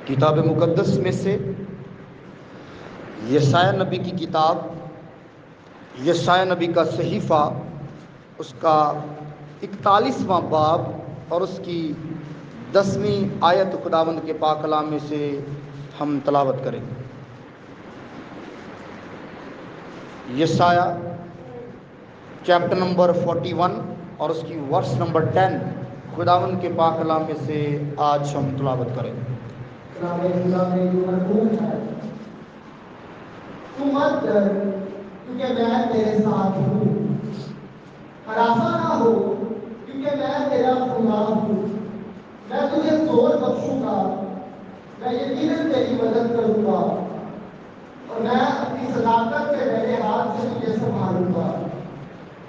کتاب مقدس میں سے یسایہ نبی کی کتاب، یسایہ نبی کا صحیفہ، اس کا 41واں باب اور اس کی 10ویں آیت خداوند کے پاک کلام میں سے ہم تلاوت کریں۔ یسایہ چیپٹر نمبر 41 اور اس کی ورس نمبر 10 خداوند کے پاک کلام میں سے آج ہم تلاوت کریں۔ تو مت ڈر کیونکہ میں تیرے ساتھ ہوں، ہراساں نہ ہو کیونکہ میں تیرا خدا ہوں۔ میں تجھے زور بخشوں گا، میں یقیناً تیری مدد کروں گا اور میں اپنی صداقت سے میرے ہاتھ سے تجھے سنبھالوں گا۔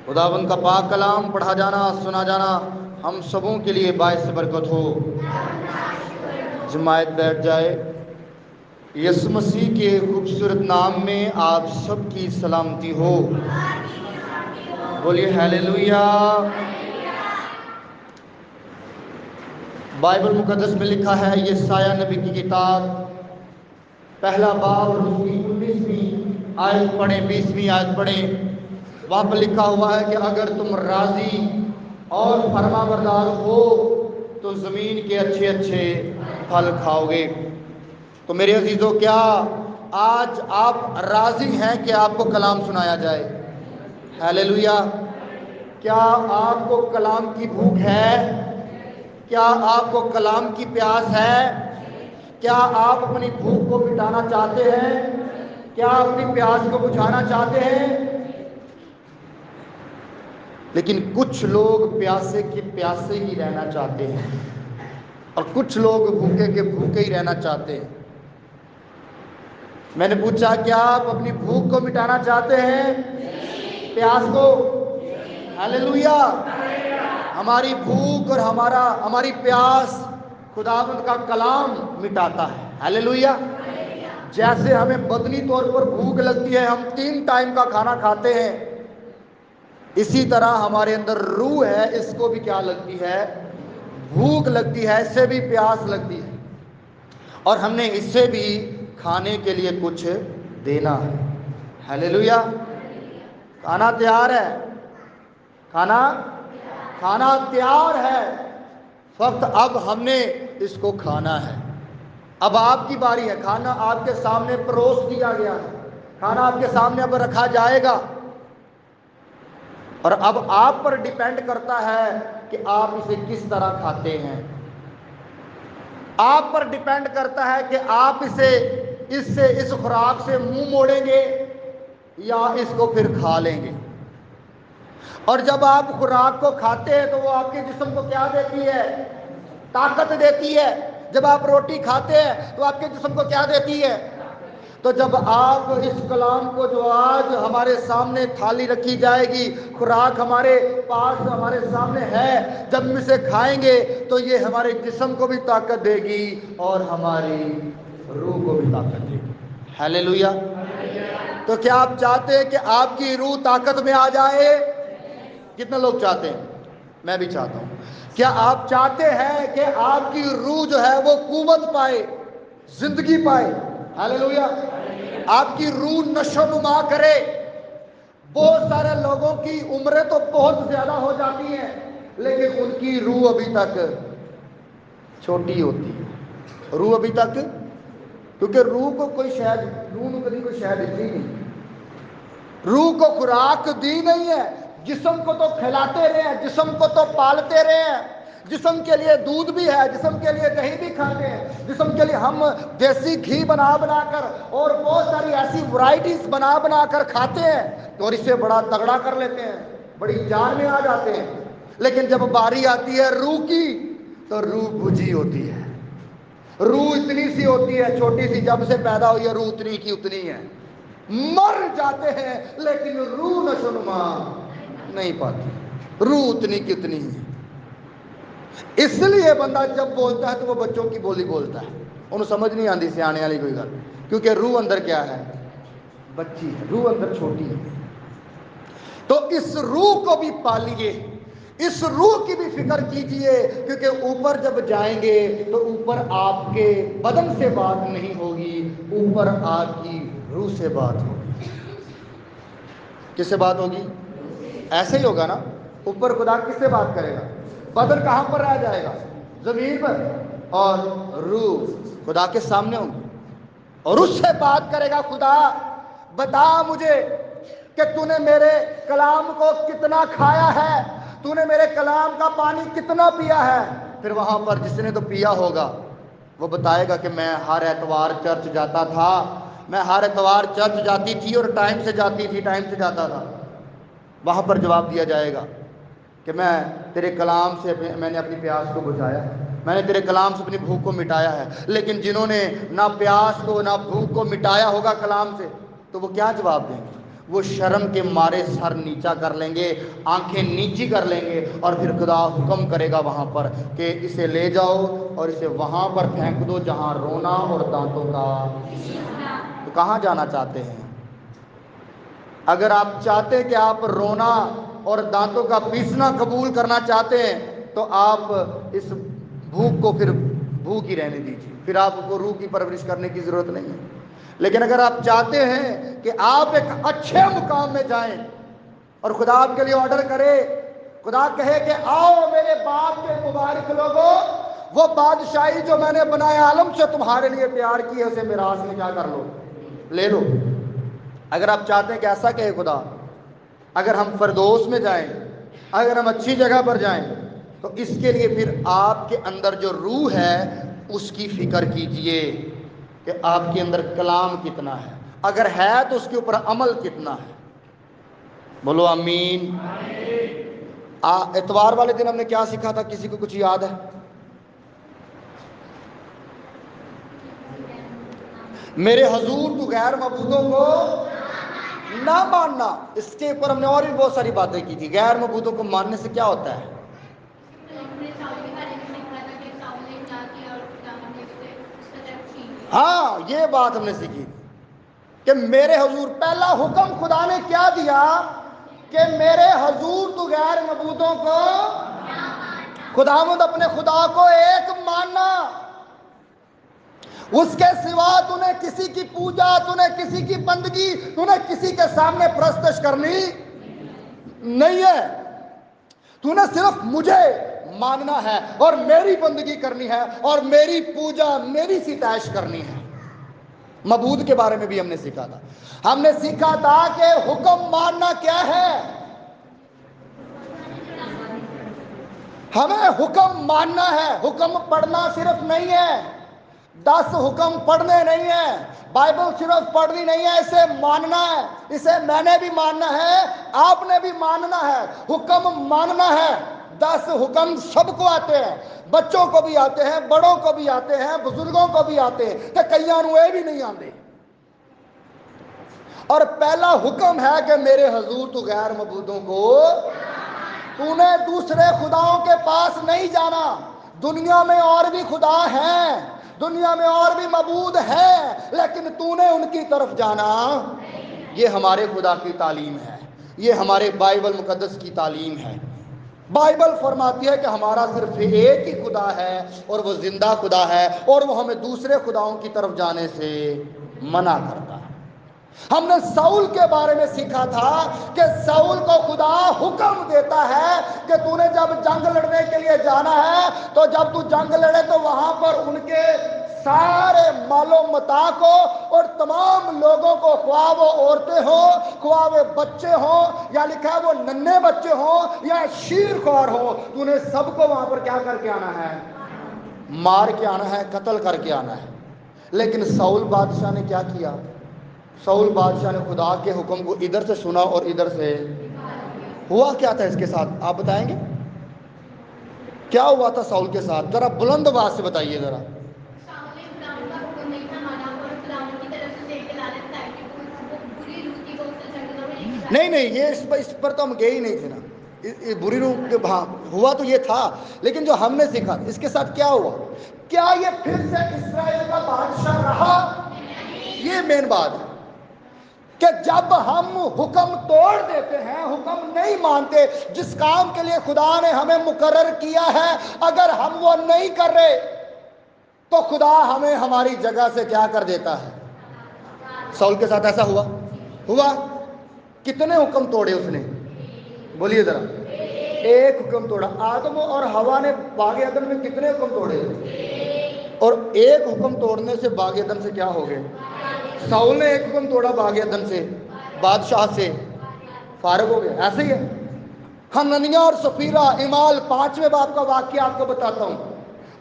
خداوند کا پاک کلام پڑھا جانا، سنا جانا ہم سبوں کے لیے باعث برکت ہو۔ جماعت بیٹھ جائے۔ یسوع مسیح کے خوبصورت نام میں آپ سب کی سلامتی ہو۔ بولیے ہیلیلویا۔ بائبل مقدس میں لکھا ہے، یسایہ نبی کی کتاب پہلا باب اور اس کی 19ویں آیت پڑھیں، 20ویں آیت پڑھیں۔ وہاں پر لکھا ہوا ہے کہ اگر تم راضی اور فرما بردار ہو تو زمین کے اچھے اچھے پھل کھاؤ گے۔ تو میرے عزیزو، کیا آج آپ راضی ہیں کہ آپ کو کلام سنایا جائے؟ ہیلیلویا۔ کیا آپ کو کلام کی بھوک ہے؟ کیا آپ کو کلام کی پیاس ہے؟ کیا آپ اپنی بھوک کو مٹانا چاہتے ہیں؟ کیا اپنی پیاس کو بجھانا چاہتے ہیں؟ لیکن کچھ لوگ پیاسے کے پیاسے ہی رہنا چاہتے ہیں اور کچھ لوگ بھوکے کے بھوکے ہی رہنا چاہتے ہیں۔ میں نے پوچھا، کیا آپ اپنی بھوک کو مٹانا چاہتے ہیں؟ پیاس کو؟ ہیلیلویا۔ ہماری بھوک اور ہماری پیاس خداوند کا کلام مٹاتا ہے۔ ہیلیلویا۔ جیسے ہمیں بدنی طور پر بھوک لگتی ہے، ہم 3 ٹائم کا کھانا کھاتے ہیں، اسی طرح ہمارے اندر روح ہے، اس کو بھی کیا لگتی ہے؟ بھوک لگتی ہے، اس سے بھی پیاس لگتی ہے، اور ہم نے اس سے بھی کھانے کے لیے کچھ دینا ہے۔ ہیلیلویا۔ کھانا تیار ہے، کھانا تیار ہے، فقط اب ہم نے اس کو کھانا ہے۔ اب آپ کی باری ہے، کھانا آپ کے سامنے پروس دیا گیا ہے، کھانا آپ کے سامنے اب رکھا جائے گا، اور اب آپ پر ڈیپینڈ کرتا ہے کہ آپ اسے کس طرح کھاتے ہیں۔ آپ پر ڈیپینڈ کرتا ہے کہ آپ اس خوراک سے منہ موڑیں گے یا اس کو پھر کھا لیں گے۔ اور جب آپ خوراک کو کھاتے ہیں تو وہ آپ کے جسم کو کیا دیتی ہے؟ طاقت دیتی ہے۔ جب آپ روٹی کھاتے ہیں تو آپ کے جسم کو کیا دیتی ہے؟ تو جب آپ اس کلام کو جو آج ہمارے سامنے تھالی رکھی جائے گی، خوراک ہمارے پاس ہمارے سامنے ہے، جب ہم اسے کھائیں گے تو یہ ہمارے جسم کو بھی طاقت دے گی اور ہماری روح کو بھی طاقت دے گی۔ ہیلیلویا۔ تو کیا آپ چاہتے ہیں کہ آپ کی روح طاقت میں آ جائے؟ کتنے لوگ چاہتے ہیں؟ میں بھی چاہتا ہوں۔ کیا آپ چاہتے ہیں کہ آپ کی روح جو ہے وہ قوت پائے، زندگی پائے؟ ہیلیلویا۔ آپ کی روح نشو نما کرے۔ بہت سارے لوگوں کی عمریں تو بہت زیادہ ہو جاتی ہیں لیکن ان کی روح ابھی تک چھوٹی ہوتی ہے۔ روح ابھی تک، کیونکہ روح کو کوئی کبھی کوئی شاید اتنی نہیں، روح کو خوراک دی نہیں ہے۔ جسم کو تو کھلاتے رہے ہیں، جسم کو تو پالتے رہے ہیں، جسم کے لیے دودھ بھی ہے، جسم کے لیے دہی بھی کھاتے ہیں، جسم کے لیے ہم دیسی گھی بنا کر اور بہت ساری ایسی ورائٹیز بنا کر کھاتے ہیں اور اسے بڑا تگڑا کر لیتے ہیں، بڑی جان میں آ جاتے ہیں۔ لیکن جب باری آتی ہے روح کی تو روح بجھی ہوتی ہے، روح اتنی سی ہوتی ہے، چھوٹی سی، جب سے پیدا ہوئی ہے روح اتنی کی اتنی ہے، مر جاتے ہیں لیکن روح نشو نما نہیں پاتی، روح اتنی کی اتنی ہے۔ اس لیے بندہ جب بولتا ہے تو وہ بچوں کی بولی بولتا ہے، انہوں سمجھ نہیں آتی سیانے والی کوئی گل، کیونکہ روح اندر کیا ہے؟ بچی ہے، روح اندر چھوٹی ہے۔ تو اس روح کو بھی پالیے، اس روح کی بھی فکر کیجئے، کیونکہ اوپر جب جائیں گے تو اوپر آپ کے بدن سے بات نہیں ہوگی، اوپر آپ کی روح سے بات ہوگی۔ کس سے بات ہوگی؟ ایسے ہی ہوگا نا، اوپر خدا کس سے بات کرے گا؟ بدن کہاں پر رہ جائے گا؟ زمین پر، اور روح خدا کے سامنے ہوگی، اور اس سے بات کرے گا، خدا بتا مجھے کہ تو نے میرے کلام کو کتنا کھایا ہے، تو نے میرے کلام کا پانی کتنا پیا ہے۔ پھر وہاں پر جس نے تو پیا ہوگا وہ بتائے گا کہ میں ہر اتوار چرچ جاتا تھا، میں ہر اتوار چرچ جاتی تھی اور ٹائم سے جاتی تھی، ٹائم سے جاتا تھا۔ وہاں پر جواب دیا جائے گا کہ میں تیرے کلام سے میں نے اپنی پیاس کو بجھایا ہے، میں نے تیرے کلام سے اپنی بھوک کو مٹایا ہے۔ لیکن جنہوں نے نہ پیاس کو نہ بھوک کو مٹایا ہوگا کلام سے، تو وہ کیا جواب دیں گے؟ وہ شرم کے مارے سر نیچا کر لیں گے، آنکھیں نیچی کر لیں گے، اور پھر خدا حکم کرے گا وہاں پر کہ اسے لے جاؤ اور اسے وہاں پر پھینک دو جہاں رونا اور دانتوں کا۔ تو کہاں جانا چاہتے ہیں؟ اگر آپ چاہتے ہیں کہ آپ رونا اور دانتوں کا پیسنا قبول کرنا چاہتے ہیں تو آپ اس بھوک کو پھر بھوک ہی رہنے دیجیے، پھر آپ کو روح کی پرورش کرنے کی ضرورت نہیں ہے۔ لیکن اگر آپ چاہتے ہیں کہ آپ ایک اچھے مقام میں جائیں اور خدا آپ کے لیے آرڈر کرے، خدا کہے کہ آؤ میرے باپ کے مبارک لوگوں، وہ بادشاہی جو میں نے بنایا عالم سے تمہارے لیے تیار کی ہے، اسے میراث میں کیا کر لو؟ لے لو۔ اگر آپ چاہتے ہیں کہ ایسا کہے خدا، اگر ہم فردوس میں جائیں، اگر ہم اچھی جگہ پر جائیں، تو اس کے لیے پھر آپ کے اندر جو روح ہے اس کی فکر کیجئے کہ آپ کے اندر کلام کتنا ہے، اگر ہے تو اس کے اوپر عمل کتنا ہے۔ بولو آمین۔ اتوار والے دن ہم نے کیا سیکھا تھا؟ کسی کو کچھ یاد ہے؟ میرے حضور تو غیر معبودوں کو نہ ماننا۔ اس کے اوپر ہم نے اور بھی بہت ساری باتیں کی تھی۔ غیر معبودوں کو ماننے سے کیا ہوتا ہے؟ ہاں، یہ بات ہم نے سیکھی کہ میرے حضور، پہلا حکم خدا نے کیا دیا کہ میرے حضور تو غیر معبودوں کو، خداوند اپنے خدا کو ایک ماننا، اس کے سوا تو نے کسی کی پوجا، تو نے کسی کی بندگی، تو نے کسی کے سامنے پرستش کرنی نہیں ہے۔ تو نے صرف مجھے ماننا ہے اور میری بندگی کرنی ہے اور میری پوجا، میری ستائش کرنی ہے۔ معبود کے بارے میں بھی ہم نے سیکھا تھا۔ ہم نے سیکھا تھا کہ حکم ماننا کیا ہے؟ ہمیں حکم ماننا ہے، حکم پڑھنا صرف نہیں ہے، 10 حکم پڑھنے نہیں ہیں، بائبل صرف پڑھنی نہیں ہے، اسے ماننا ہے، اسے میں نے بھی ماننا ہے، آپ نے بھی ماننا ہے، حکم ماننا ہے۔ 10 حکم سب کو آتے ہیں، بچوں کو بھی آتے ہیں، بڑوں کو بھی آتے ہیں، بزرگوں کو بھی آتے ہیں، کہ کئیاں نوں اے بھی نہیں آتے۔ اور پہلا حکم ہے کہ میرے حضور تو غیر معبودوں کو، تو نے دوسرے خداؤں کے پاس نہیں جانا۔ دنیا میں اور بھی خدا ہیں، دنیا میں اور بھی معبود ہیں، لیکن تو نے ان کی طرف جانا۔ یہ ہمارے خدا کی تعلیم ہے، یہ ہمارے بائبل مقدس کی تعلیم ہے۔ بائبل فرماتی ہے کہ ہمارا صرف ایک ہی خدا ہے اور وہ زندہ خدا ہے، اور وہ ہمیں دوسرے خداؤں کی طرف جانے سے منع کرتا ہے۔ ہم نے ساؤل کے بارے میں سیکھا تھا کہ ساؤل کو خدا حکم دیتا ہے کہ تو نے جب جنگ لڑنے کے لیے جانا ہے تو جب تو جنگ لڑے تو وہاں پر ان کے سارے مال و متاع کو اور تمام لوگوں کو، خواہ وہ عورتیں ہوں، خواہ وہ بچے ہوں، یا لکھا ہے وہ ننھے بچے ہوں یا شیر خوار ہوں، تو نے سب کو وہاں پر کیا کر کے آنا ہے؟ مار کے آنا ہے، قتل کر کے آنا ہے۔ لیکن ساؤل بادشاہ نے کیا کیا؟ ساؤل بادشاہ نے خدا کے حکم کو ادھر سے سنا اور ادھر سے، ہوا کیا تھا اس کے ساتھ آپ بتائیں گے؟ کیا ہوا تھا ساؤل کے ساتھ؟ ذرا بلند آواز سے بتائیے ذرا۔ نہیں یہ اس پر تو ہم گئے ہی نہیں تھے نا، بری روح کے ہاں ہوا تو یہ تھا، لیکن جو ہم نے سیکھا اس کے ساتھ کیا ہوا؟ کیا یہ پھر سے اسرائیل کا بادشاہ رہا؟ یہ مین بات ہے۔ کہ جب ہم حکم توڑ دیتے ہیں، حکم نہیں مانتے، جس کام کے لیے خدا نے ہمیں مقرر کیا ہے، اگر ہم وہ نہیں کر رہے تو خدا ہمیں ہماری جگہ سے کیا کر دیتا ہے؟ سول کے ساتھ ایسا ہوا کتنے حکم توڑے اس نے؟ بولیے ذرا۔ ایک حکم توڑا۔ آدم اور حوا نے باغ عدن میں کتنے حکم توڑے؟ اور ایک حکم توڑنے سے باغ عدن سے کیا ہو گئے؟ ساؤل نے ایک حکم توڑا باغ عدن سے، بادشاہ سے فارغ ہو گئے۔ ایسے ہی ہے حننیہ اور سفیرہ، اعمال 5ویں باب کا واقعہ آپ کو بتاتا ہوں۔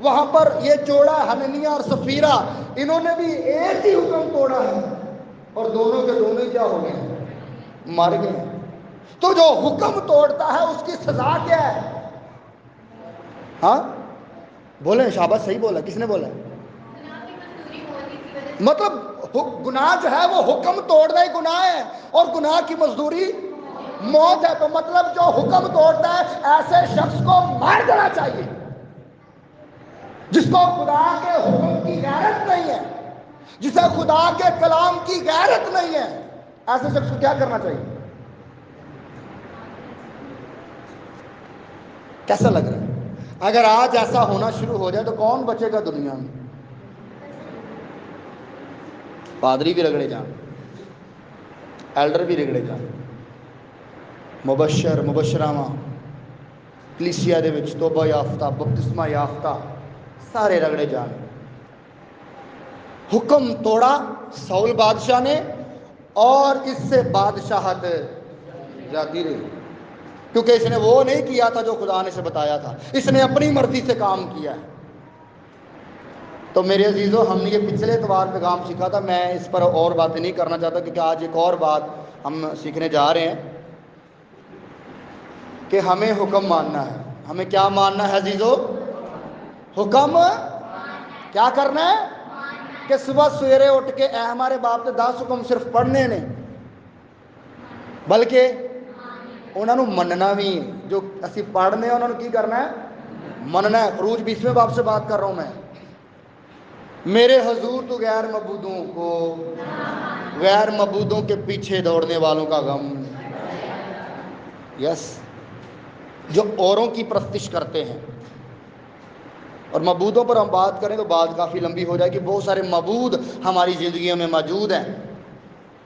وہاں پر یہ جوڑا حننیہ اور سفیرہ، انہوں نے بھی ایک ہی حکم توڑا ہے اور دونوں کے دونوں کیا ہو گئے؟ مر گئے۔ تو جو حکم توڑتا ہے اس کی سزا کیا ہے؟ ہاں بولیں، شاباش، صحیح بولا۔ کس نے بولا؟ مطلب گناہ جو ہے وہ حکم توڑنا ہی گناہ ہے، اور گناہ کی مزدوری موت ہے۔ تو مطلب جو حکم توڑتا ہے ایسے شخص کو مار دینا چاہیے، جس کو خدا کے حکم کی غیرت نہیں ہے، جسے خدا کے کلام کی غیرت نہیں ہے، ایسے شخص کو کیا کرنا چاہیے؟ کیسا لگ رہا ہے؟ اگر آج ایسا ہونا شروع ہو جائے تو کون بچے گا دنیا میں؟ پادری بھی رگڑے جان، ایلڈر بھی رگڑے جان، مبشر مبشراواں کلیسیا دے وچ توبہ یافتہ بپتسمہ یافتہ سارے رگڑے جان۔ حکم توڑا ساؤل بادشاہ نے، اور اس سے بادشاہت جاتی رہی، کیونکہ اس نے وہ نہیں کیا تھا جو خدا نے اسے بتایا تھا، اس نے اپنی مرضی سے کام کیا ہے۔ تو میرے عزیزو، ہم نے یہ پچھلے اتوار پہ کام سیکھا تھا، میں اس پر اور باتیں نہیں کرنا چاہتا، کیونکہ آج ایک اور بات ہم سیکھنے جا رہے ہیں کہ ہمیں حکم ماننا ہے۔ ہمیں کیا ماننا ہے عزیزو؟ حکم کیا کرنا ہے؟ کہ صبح سویرے اٹھ کے اے ہمارے باپ نے 10 حکم صرف پڑھنے نے، بلکہ انہوں نے مننا بھی، جو اسی پڑھنے انہوں نے کی کرنا ہے؟ مننا ہے۔ خروج 20ویں باب سے بات کر رہا ہوں میں۔ میرے حضور تو غیر معبودوں کے پیچھے دوڑنے والوں کا غم، یس، جو اوروں کی پرستش کرتے ہیں۔ اور معبودوں پر ہم بات کریں تو بات کافی لمبی ہو جائے گی۔ بہت سارے معبود ہماری زندگیوں میں موجود ہیں،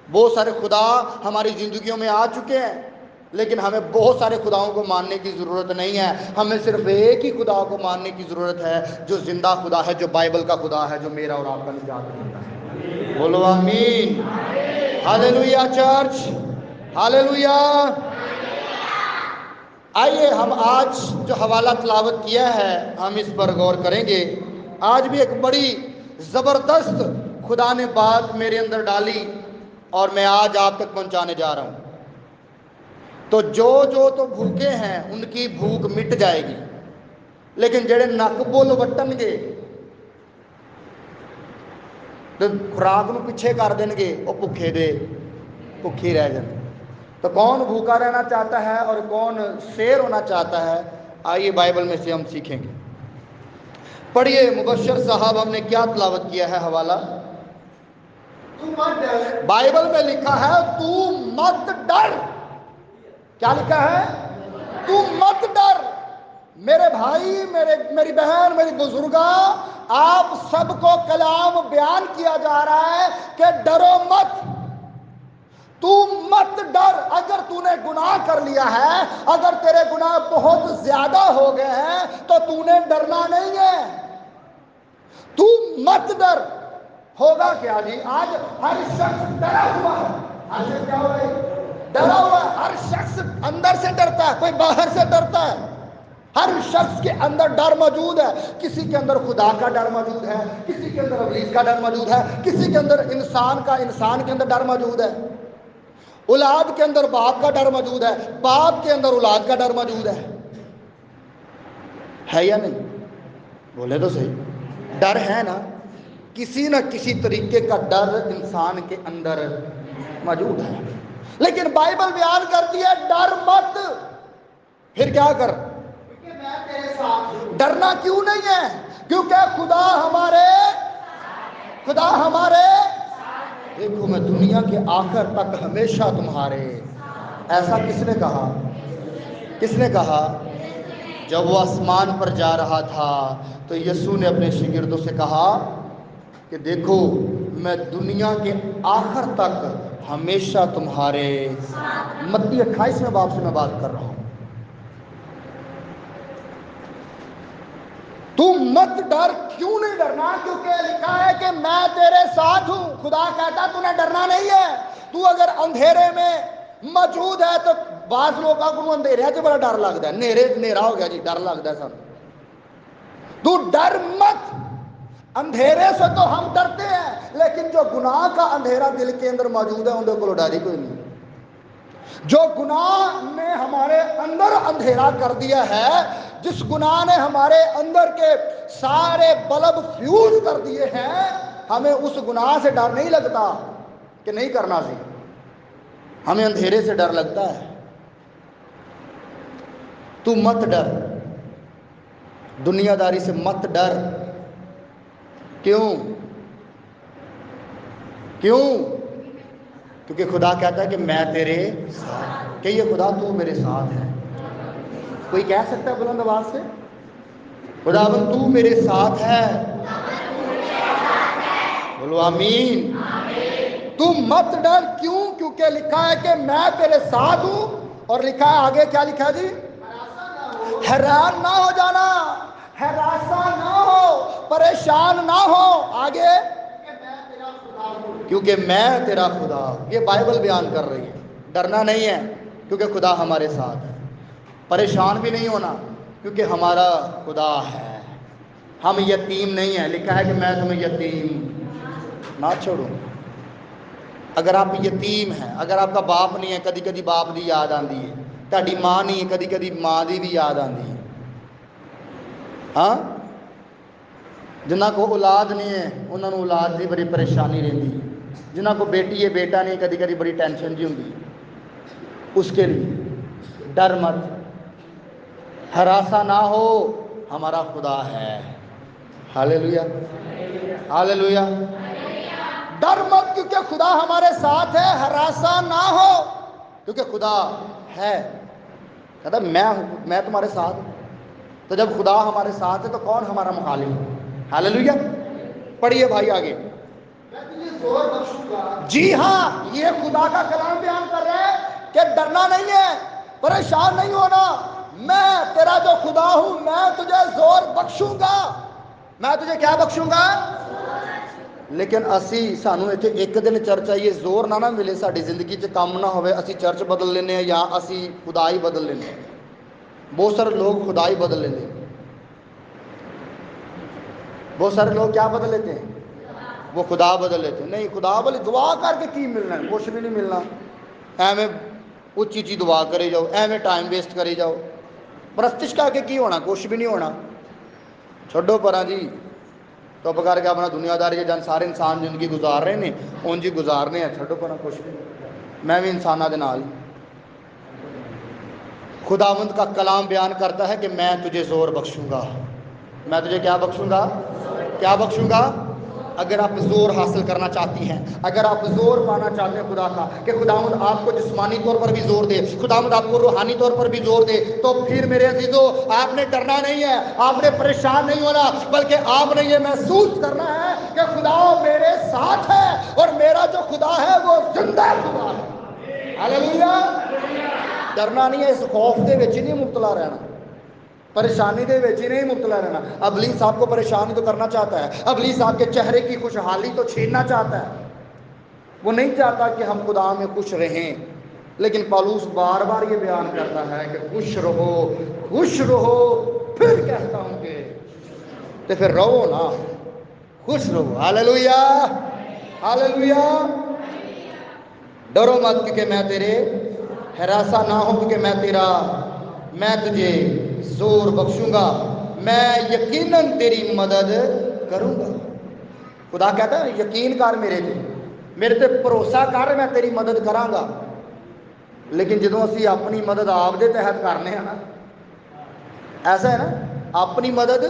بہت سارے خدا ہماری زندگیوں میں آ چکے ہیں، لیکن ہمیں بہت سارے خداؤں کو ماننے کی ضرورت نہیں ہے۔ ہمیں صرف ایک ہی خدا کو ماننے کی ضرورت ہے، جو زندہ خدا ہے، جو بائبل کا خدا ہے، جو میرا اور آپ کا نجات دیتا ہے۔ بولو آمین، ہاللیلویہ چرچ، ہاللیلویہ۔ آئیے ہم آج جو حوالہ تلاوت کیا ہے ہم اس پر غور کریں گے۔ آج بھی ایک بڑی زبردست خدا نے بات میرے اندر ڈالی اور میں آج آپ تک پہنچانے جا رہا ہوں۔ تو جو تو بھوکے ہیں ان کی بھوک مٹ جائے گی، لیکن جڑے نک بول وٹن گے تو خوراک نو پیچھے کر دیں گے، وہ بھوکے رہ جائیں۔ تو کون بھوکا رہنا چاہتا ہے اور کون شیر ہونا چاہتا ہے؟ آئیے بائبل میں سے ہم سیکھیں گے۔ پڑھیے مبشر صاحب، ہم نے کیا تلاوت کیا ہے حوالہ؟ بائبل میں لکھا ہے تو مت ڈر۔ کیا لکھا ہے؟ تو مت ڈر۔ میرے بھائی، میری بہن، میری بزرگاں، آپ سب کو کلام بیان کیا جا رہا ہے کہ ڈرو مت، تو مت ڈر۔ اگر تو نے گناہ کر لیا ہے، اگر تیرے گناہ بہت زیادہ ہو گئے ہیں تو تو نے ڈرنا نہیں ہے، تو مت ڈر۔ ہوگا کیا جی؟ آج ہر شخص ڈرا ہوا ہے۔ ہر شخص کیا ہو رہا ہے؟ ڈرا ہوا ہے۔ ہر شخص اندر سے ڈرتا ہے، کوئی باہر سے ڈرتا ہے۔ ہر شخص کے اندر ڈر موجود ہے۔ کسی کے اندر خدا کا ڈر موجود ہے، کسی کے اندر ابلیس کا ڈر موجود ہے، کسی کے اندر انسان کے اندر ڈر موجود ہے، اولاد کے اندر باپ کا ڈر موجود ہے، باپ کے اندر اولاد کا ڈر موجود ہے یا نہیں؟ بولے تو صحیح، ڈر ہے نا؟ کسی نہ کسی طریقے کا ڈر انسان کے اندر موجود ہے، لیکن بائبل بیان کرتی ہے ڈر مت۔ پھر کیا کر؟ ڈرنا کیوں نہیں ہے؟ کیونکہ خدا ہمارے دیکھو میں دنیا کے آخر تک ہمیشہ تمہارے. ایسا کس نے کہا؟ کس نے کہا؟ جب وہ آسمان پر جا رہا تھا تو یسوع نے اپنے شاگردوں سے کہا کہ دیکھو میں دنیا کے آخر تک ہمیشہ تمہارے. متی 28 باب سے میں بات کر رہا ہوں. تم مت ڈر. کیوں نہیں ڈرنا؟ کیونکہ لکھا ہے کہ میں تیرے ساتھ ہوں. خدا کہتا تمہیں ڈرنا نہیں ہے. تو اگر اندھیرے میں موجود ہے تو بعض لوگوں کو اندھیرے سے بڑا ڈر لگتا ہے. نیرا ہو گیا جی، ڈر لگتا ہے سب. تو ڈر مت. اندھیرے سے تو ہم ڈرتے ہیں، لیکن جو گناہ کا اندھیرا دل کے اندر موجود ہے اندر کو ڈر ہی کوئی نہیں. جو گناہ نے ہمارے اندر اندھیرا کر دیا ہے، جس گناہ نے ہمارے اندر کے سارے بلب فیوز کر دیے ہیں، ہمیں اس گناہ سے ڈر نہیں لگتا کہ نہیں کرنا سی. ہمیں اندھیرے سے ڈر لگتا ہے. تو مت ڈر. دنیا داری سے مت ڈر. کیوں؟ کیوں؟ کیونکہ خدا کہتا ہے کہ میں تیرے ساتھ. کہ یہ خدا تو میرے ساتھ ہے. کوئی کہہ سکتا ہے بلند آواز سے خداوند تو میرے ساتھ ہے؟ بولو آمین. تم مت ڈر. کیوں؟ کیونکہ لکھا ہے کہ میں تیرے ساتھ ہوں. اور لکھا ہے آگے، کیا لکھا ہے جی؟ حیران نہ ہو جانا، ہراساں نہ ہو، پریشان نہ ہو. آگے، کیونکہ میں تیرا خدا. یہ بائبل بیان کر رہی ہے. ڈرنا نہیں ہے کیونکہ خدا ہمارے ساتھ ہے. پریشان بھی نہیں ہونا کیونکہ ہمارا خدا ہے. ہم یتیم نہیں ہیں. لکھا ہے کہ میں تمہیں یتیم نہ چھوڑوں. اگر آپ یتیم ہیں، اگر آپ کا باپ نہیں ہے، کدی کدی باپ دی یاد آتی ہے. تہاڈی ماں نہیں ہے، کدی کدی ماں دی بھی یاد آتی ہے. ہاں، جنہ کو اولاد نہیں ہے انہوں نے اولاد کی بڑی پریشانی رہتی. جنہ کو بیٹی ہے بیٹا نہیں، کدی کدی بڑی ٹینشن جی ہوتی. اس کے لیے ڈر مت، ہراساں نہ ہو، ہمارا خدا ہے. ہاللیلویا، ہاللیلویا. ڈر مت کیونکہ خدا ہمارے ساتھ ہے. ہراساں نہ ہو کیونکہ خدا ہے. کہتا میں تمہارے ساتھ. تو جب خدا ہمارے ساتھ ہے تو کون ہمارا مخالف ہے؟ ہاللیلویا. پڑھیے بھائی آگے. جی ہاں، یہ خدا کا کلام بیان کر رہے ہیں کہ ڈرنا نہیں ہے، پریشان نہیں ہونا. میں تیرا جو خدا ہوں، میں تجھے زور بخشوں گا. میں تجھے کیا بخشوں گا؟ لیکن سانو اتنے ایک دن چرچ آئیے، زور نہ ملے ساری زندگی کام نہ ہوئے، اسی چرچ بدل لینے یا اسی خدا ہی بدل لینے. بہت سارے لوگ خدا ہی بدل لیتے ہیں. بہت سارے لوگ کیا بدل لیتے ہیں؟ وہ خدا بدل لیتے ہیں. نہیں، خدا بولے دعا کر کے کی ملنا ہے؟ کچھ بھی نہیں ملنا. ایویں اچھی چی دعا کرے جاؤ، ایویں ٹائم ویسٹ کرے جاؤ. پرستش کر کے کی ہونا؟ کچھ بھی نہیں ہونا. چھڈو پرا جی. چپ کر کے اپنا دنیا داری جان سارے انسان زندگی گزار رہے ہیں، انج ہی گزارنے ہیں. چھڈو پرا کچھ بھی. میں بھی انسانوں کے نال. خداوند کا کلام بیان کرتا ہے کہ میں تجھے زور بخشوں گا. میں تجھے کیا بخشوں گا؟ کیا بخشوں گا؟ اگر آپ زور حاصل کرنا چاہتی ہیں، اگر آپ زور پانا چاہتے ہیں خدا کا، کہ خداوند آپ کو جسمانی طور پر بھی زور دے، خداوند آپ کو روحانی طور پر بھی زور دے، تو پھر میرے عزیزو آپ نے ڈرنا نہیں ہے، آپ نے پریشان نہیں ہونا، بلکہ آپ نے یہ محسوس کرنا ہے کہ خدا میرے ساتھ ہے اور میرا جو خدا ہے وہ زندہ خدا ہے. ہاللیلویا. ڈرنا نہیں ہے. اس خوف دے وچ نہیں مبتلا رہنا، پریشانی دے وچ ہی نہیں مبتلا رہنا. ابلیس آپ کو پریشان تو کرنا چاہتا ہے. ابلیس آپ کے چہرے کی خوشحالی تو چھیننا چاہتا ہے. وہ نہیں چاہتا کہ ہم خدا میں خوش رہیں. لیکن پالوس بار بار یہ بیان کرتا ہے کہ خوش رہو، خوش رہو. پھر کہتا ہوں کہ تو پھر رہو نا، خوش رہو. ہاللیلویا، ہاللیلویا. ڈرو مت کیونکہ میں تیرے، ہراساں نہ ہو کیونکہ میں تجھے زور بخشوں گا. میں یقیناً تیری مدد کروں گا. خدا کہتا ہے یقین کر میرے تے بھروسہ کر، میں تیری مدد کراں گا. لیکن جدوں اسی اپنی مدد آپ دے تحت کرنے ہیں نا، ایسا ہے نا، اپنی مدد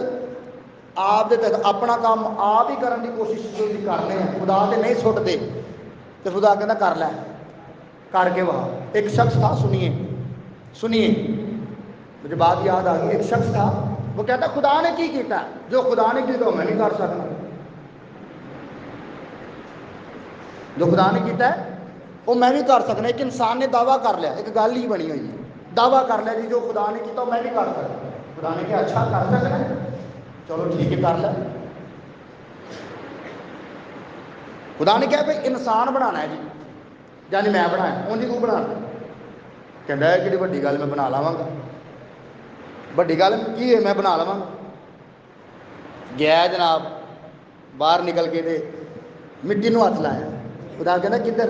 آپ دے تحت اپنا کام آپ ہی کرنے کی کوشش کرنے ہیں، خدا تے نہیں سٹ دے. تو خدا کہنا کر لے، کر کے وہاں ایک شخص تھا، سنیے مجھے بات یاد آ گئی، ایک شخص تھا وہ کہتا خدا نے کی کیتا ہے، جو خدا نے کیتا میں نہیں کر سکتا، جو خدا نے کیتا ہے وہ میں نہیں کر سکنا۔ ایک انسان نے دعویٰ کر لیا، ایک گل ہی بنی ہوئی ہے، دعویٰ کر لیا جی جو خدا نے کیتا میں نہیں کر سکتا۔ خدا نے کہا اچھا کر سکنا ہے، چلو ٹھیک ہے کر لیا۔ خدا نے کہا بھائی انسان بنانا ہے جی، یعنی میں بنایا، انجی تو بنا کہتا ہے کہ بڑی گل میں بنا لوا گا، بڑی گل کی ہے میں بنا لوا گا۔ گیا جناب باہر نکل کے دے مٹی نو ہاتھ لایا، خدا کہنا کدھر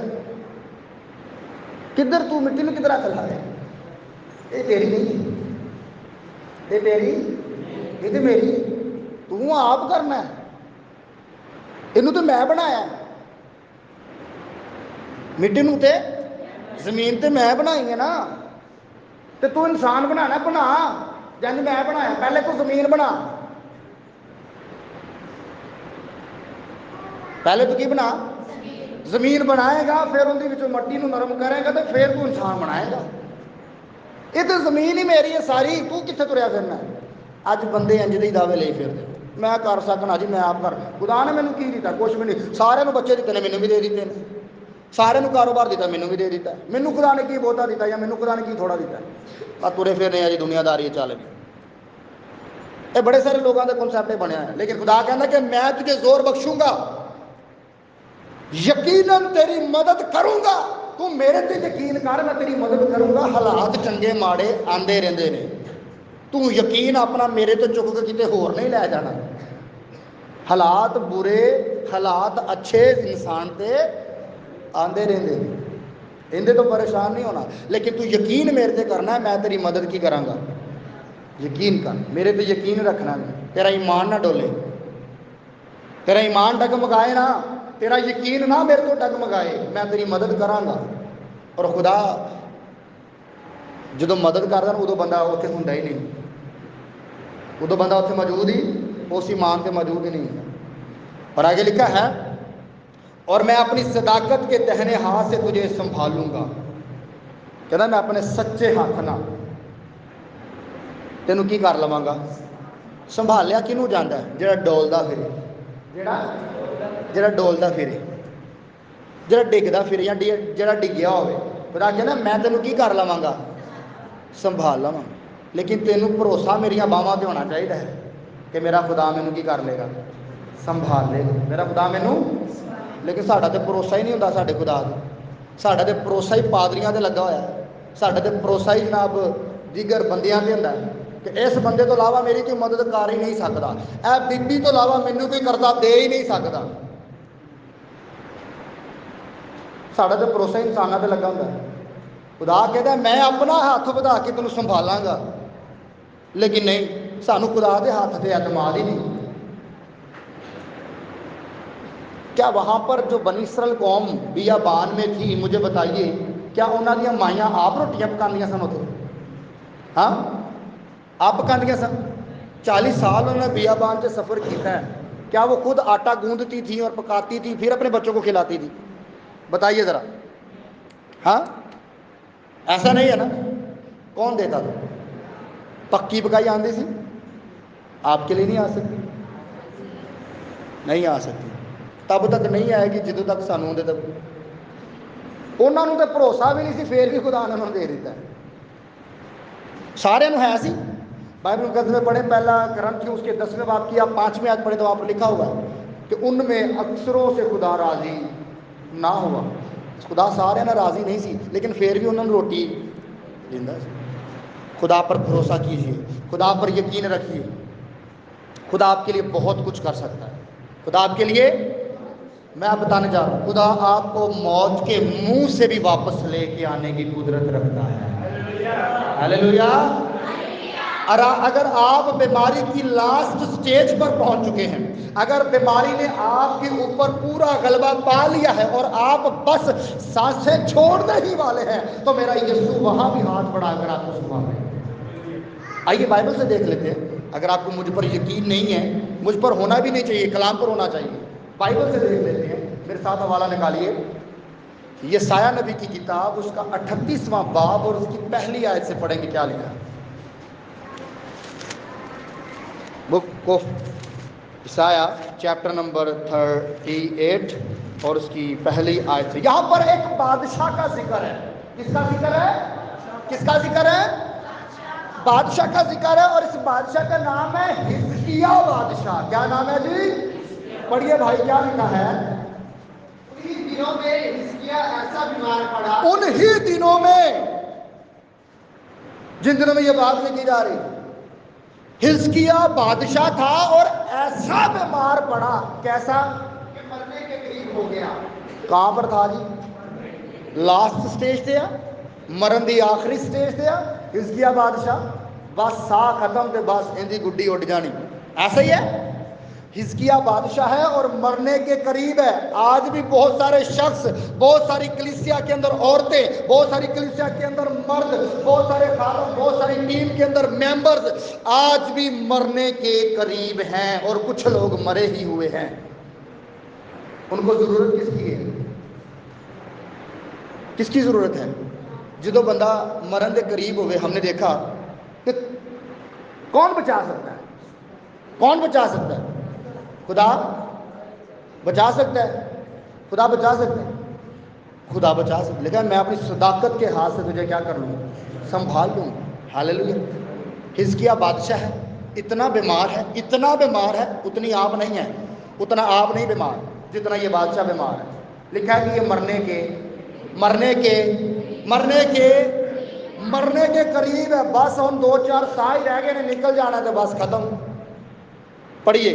کدھر تو مٹی نو کدھر ہاتھ لایا، یہ تیری نہیں، یہ تیری یہ تو میری، تو آپ کرنا ہے، یہ تو میں بنایا، مٹی نو تے زمین تے میں بنائی ہے نا، تو انسان بنانا بنا، یعنی میں بنایا، پہلے تو زمین بنا، پہلے تو کی بنا زمین بنائے گا، پھر اندر مٹی نو نرم کرے گا تو پھر تو انسان بنائے گا۔ یہ تو زمین ہی میری ہے ساری، تو کتنے تریا پھرنا۔ اج بندے انج دے دعوے لے پھرتے، میں کر سکنا جی، میں آپ کر، خدا نے مینوں کی دیتا، کچھ بھی نہیں، سارے بچے دیتے ہیں مینوں بھی دے دیتے ہیں، سارے کاروبار دیتا مینوں بھی دے دیتا ہے، مینوں خدا نے کی بہتا دیتا یا مینوں خدا نے کی تھوڑا دیتا ہے، ترے پھرنے ہیں جی دنیا داری چل گئی۔ یہ بڑے سارے لوگوں کے کنسیپٹ بنیا ہے، لیکن خدا کہنا کہ میں تجھے زور بخشوں گا، یقیناً تیری مدد کروں گا، تو میرے تے یقین کر، میں تیری مدد کروں گا۔ حالات چنگے ماڑے آندے رہندے نے، تو یقین اپنا میرے تو چک کے کتے ہور نہیں لے جانا۔ حالات برے حالات اچھے انسان تے آندے رہندے نے، اندے تو پریشان نہیں ہونا، لیکن تو یقین میرے تے کرنا ہے، میں تیری مدد کی کراں گا۔ یقین کر، میرے تے یقین رکھنا ہے، تیرا ایمان نہ ڈولے، تیرا ایمان ڈگمگائے نا، تیرا یقین نہ میرے کو ڈگمگائے، میں تیری مدد کراں گا۔ اور خدا جدو مدد کردا نا ادو بندہ اتنے ہوندا ہی نہیں، ادو بندہ اتنے موجود ہی اس ایمان سے موجود ہی نہیں۔ اور آگے لکھا ہے اور میں اپنی صداقت کے دہنے ہاتھ سے تجھے سنبھالوں گا، کہنا میں اپنے سچے ہاتھ نہ تینوں کی کر لواں گا، سنبھالیا کنوں جاندا ہے، جڑا ڈولدا پھرے، جڑا ڈولدا پھرے، جڑا ڈگدا پھرے یا جڑا ڈگیا ہوئے، خدا کہنا میں تینوں کی کر لواں گا، سنبھال لواں۔ لیکن تینوں بھروسہ میری باہواں تے ہونا چاہیے ہے کہ میرا خدا مینوں کی کر لے گا، سنبھال لے گا میرا خدا مینوں۔ لیکن ساڈا تے بھروسہ ہی نہیں ہوندا ساڈے خدا تے، ساڈا تے بھروسہ ہی پادریاں تے لگا ہوا ہے، ساڈا تے بھروسہ ہی جناب دیگر بندیاں تے ہوندا ہے کہ اس بندے تو علاوہ میری کوئی مدد کر ہی نہیں سکتا، اے بی بی تو علاوہ مینوں کوئی کرتا دے ہی نہیں سکتا۔ ساڈا تو بھروسہ ہی انساناں تے لگا ہوندا ہے۔ خدا کہتا ہے میں اپنا ہاتھ بڑھا کے تینوں سنبھالاں گا، لیکن نہیں، سانوں خدا دے ہاتھ تے اعتماد ہی نہیں۔ کیا وہاں پر جو بنی اسرائیل قوم بیابان میں تھی، مجھے بتائیے کیا انہوں نے مائیاں آپ روٹیاں پکاندیاں سن اتنے؟ ہاں آپ پکاندیاں سن؟ 40 سال انہوں نے بیابان سے سفر کیتا ہے، کیا وہ خود آٹا گوندتی تھی اور پکاتی تھی پھر اپنے بچوں کو کھلاتی تھی؟ بتائیے ذرا، ہاں ایسا نہیں ہے نا؟ کون دیتا تھا؟ پکی پکائی آندی سی؟ آپ کے لیے نہیں آ سکتی، نہیں آ سکتی، تب تک نہیں آئے گی جدوں تک سانوں دے تک انہوں نے تو بھروسہ بھی نہیں سی، پھر بھی خدا نے انہوں نے دے دیتا ہے۔ سارے ہے سی، بائبل مقدس میں پڑھیں پہلا کرنتھیوں اس کے 10ویں باب کی آپ 5ویں آیت پڑھیں تو وہاں پر لکھا ہوا ہے کہ ان میں اکثروں سے خدا راضی نہ ہوا۔ خدا سارے نہ راضی نہیں سی، لیکن پھر بھی انہوں نے روٹی دیندا سی۔ خدا پر بھروسہ کیجیے، خدا پر یقین رکھیے، خدا آپ کے لیے بہت کچھ کر سکتا ہے۔ خدا آپ کے لیے، میں آپ بتانے جا رہا ہوں، خدا آپ کو موت کے منہ سے بھی واپس لے کے آنے کی قدرت رکھتا ہے۔ ہاللیلویا۔ اگر آپ بیماری کی لاسٹ سٹیج پر پہنچ چکے ہیں، اگر بیماری نے آپ کے اوپر پورا غلبہ پا لیا ہے اور آپ بس سانسیں چھوڑنے ہی والے ہیں، تو میرا یسوع وہاں بھی ہاتھ بڑھا کر آپ کو سنبھالے۔ آئیے بائبل سے دیکھ لیتے ہیں، اگر آپ کو مجھ پر یقین نہیں ہے، مجھ پر ہونا بھی نہیں چاہیے، کلام پر ہونا چاہیے، بائبل سے دیکھ لیتے ہیں، میرے ساتھ حوالہ نکالیے یہ سایہ نبی کی کتاب، اس کا 38واں باب اور اس کی پہلی آیت سے پڑھیں گے کیا لکھا ہے۔ بک آف عیسایہ چیپٹر نمبر 38 اور اس کی پہلی آیت سے۔ یہاں پر ایک بادشاہ کا ذکر ہے۔ کس کا ذکر ہے؟ کس کا ذکر ہے؟ بادشاہ کا ذکر ہے، اور اس بادشاہ کا نام ہے حزقیہ بادشاہ۔ کیا نام ہے جی؟ پڑھیے بھائی، کیا لکھا ہے؟ انہی دنوں میں حزقیہ ایسا بیمار پڑا، انہی دنوں میں، جن دنوں میں یہ بات لکھی جا رہی، حزقیہ بادشاہ تھا اور ایسا بیمار پڑا۔ کیسا؟ کہ مرنے کے قریب ہو گیا۔ کہاں پر تھا جی؟ لاسٹ سٹیج تے آ، مرن دی آخری سٹیج تے آ حزقیہ بادشاہ، بس سا ختم تے بس اندی گڈی اڈ جانی، ایسا ہی ہے۔ حزقیہ بادشاہ ہے اور مرنے کے قریب ہے۔ آج بھی بہت سارے شخص، بہت ساری کلیسیا کے اندر عورتیں، بہت ساری کلیسیا کے اندر مرد، بہت سارے خادم، بہت ساری ٹیم کے اندر ممبرز آج بھی مرنے کے قریب ہیں، اور کچھ لوگ مرے ہی ہوئے ہیں۔ ان کو ضرورت کس کی ہے؟ کس کی ضرورت ہے؟ جدو بندہ مرن کے قریب ہوئے، ہم نے دیکھا کہ کون بچا سکتا ہے؟ کون بچا سکتا ہے؟ خدا بچا سکتا ہے، خدا بچا سکتا ہے، خدا بچا سکتا ہے، لیکن میں اپنی صداقت کے ہاتھ سے تجھے کیا کر لوں؟ سنبھال لوں۔ ہاللیلویا۔ حزقیہ بادشاہ ہے، اتنا بیمار ہے، اتنا بیمار ہے، اتنی آپ نہیں ہے، اتنا آپ نہیں بیمار جتنا یہ بادشاہ بیمار ہے۔ لکھا ہے کہ یہ مرنے کے قریب ہے، بس ہم 2-4 سال رہ گئے نے، نکل جانا تو بس ختم۔ پڑھیے،